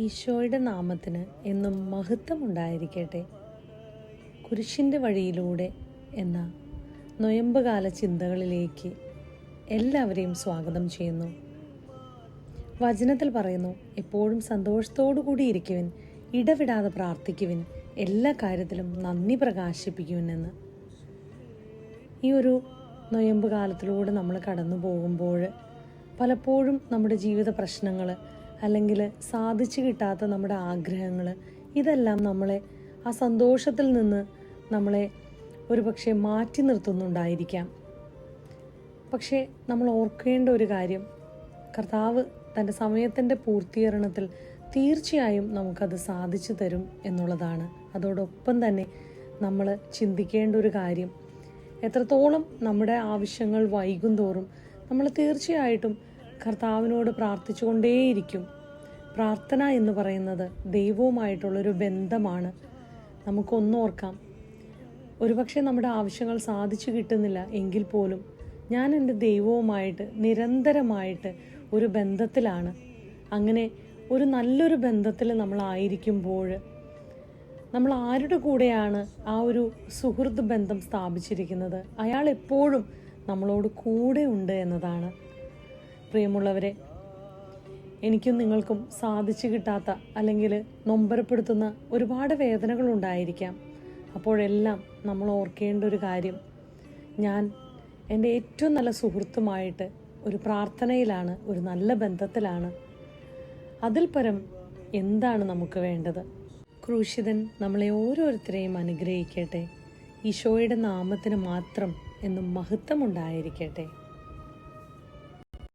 ഈശോയുടെ നാമത്തിന് എന്നും മഹത്വമുണ്ടായിരിക്കട്ടെ. കുരിശിൻ്റെ വഴിയിലൂടെ എന്ന നൊയമ്പുകാല ചിന്തകളിലേക്ക് എല്ലാവരെയും സ്വാഗതം ചെയ്യുന്നു. വചനത്തിൽ പറയുന്നു, എപ്പോഴും സന്തോഷത്തോടു കൂടി ഇരിക്കുവിൻ, ഇടവിടാതെ പ്രാർത്ഥിക്കുവിൻ, എല്ലാ കാര്യത്തിലും നന്ദി പ്രകാശിപ്പിക്കുവിനെന്ന്. ഈ ഒരു നൊയമ്പ് കാലത്തിലൂടെ നമ്മൾ കടന്നു പോകുമ്പോൾ പലപ്പോഴും നമ്മുടെ ജീവിത പ്രശ്നങ്ങൾ അല്ലെങ്കിൽ സാധിച്ചു കിട്ടാത്ത നമ്മുടെ ആഗ്രഹങ്ങൾ, ഇതെല്ലാം നമ്മളെ ആ സന്തോഷത്തിൽ നിന്ന് നമ്മളെ ഒരുപക്ഷെ മാറ്റി നിർത്തുന്നുണ്ടായിരിക്കാം. പക്ഷേ നമ്മൾ ഓർക്കേണ്ട ഒരു കാര്യം, കർത്താവ് തൻ്റെ സമയത്തിൻ്റെ പൂർത്തീകരണത്തിൽ തീർച്ചയായും നമുക്കത് സാധിച്ചു തരും എന്നുള്ളതാണ്. അതോടൊപ്പം തന്നെ നമ്മൾ ചിന്തിക്കേണ്ട ഒരു കാര്യം, എത്രത്തോളം നമ്മുടെ ആവശ്യങ്ങൾ വൈകും തോറും നമ്മൾ തീർച്ചയായിട്ടും കർത്താവിനോട് പ്രാർത്ഥിച്ചുകൊണ്ടേയിരിക്കും. പ്രാർത്ഥന എന്ന് പറയുന്നത് ദൈവവുമായിട്ടുള്ളൊരു ബന്ധമാണ്. നമുക്കൊന്നോർക്കാം, ഒരുപക്ഷെ നമ്മുടെ ആവശ്യങ്ങൾ സാധിച്ചു കിട്ടുന്നില്ല എങ്കിൽ പോലും ഞാൻ എൻ്റെ ദൈവവുമായിട്ട് നിരന്തരമായിട്ട് ഒരു ബന്ധത്തിലാണ്. അങ്ങനെ ഒരു നല്ലൊരു ബന്ധത്തിൽ നമ്മളായിരിക്കുമ്പോൾ നമ്മൾ ആരുടെ കൂടെയാണ് ആ ഒരു സുഹൃത്ത് ബന്ധം സ്ഥാപിച്ചിരിക്കുന്നത്, അയാൾ എപ്പോഴും നമ്മളോട് കൂടെ ഉണ്ട് എന്നതാണ്. പ്രിയമുള്ളവരെ, എനിക്കും നിങ്ങൾക്കും സാധിച്ചു കിട്ടാത്ത അല്ലെങ്കിൽ നൊമ്പരപ്പെടുത്തുന്ന ഒരുപാട് വേദനകൾ ഉണ്ടായിരിക്കാം. അപ്പോഴെല്ലാം നമ്മൾ ഓർക്കേണ്ട ഒരു കാര്യം, ഞാൻ എൻ്റെ ഏറ്റവും നല്ല സുഹൃത്തുമായിട്ട് ഒരു പ്രാർത്ഥനയിലാണ്, ഒരു നല്ല ബന്ധത്തിലാണ്. അതിൽ പരം എന്താണ് നമുക്ക് വേണ്ടത്? ക്രൂശിതൻ നമ്മളെ ഓരോരുത്തരെയും അനുഗ്രഹിക്കട്ടെ. ഈശോയുടെ നാമത്തിന് മാത്രം എന്നും മഹത്വമുണ്ടായിരിക്കട്ടെ.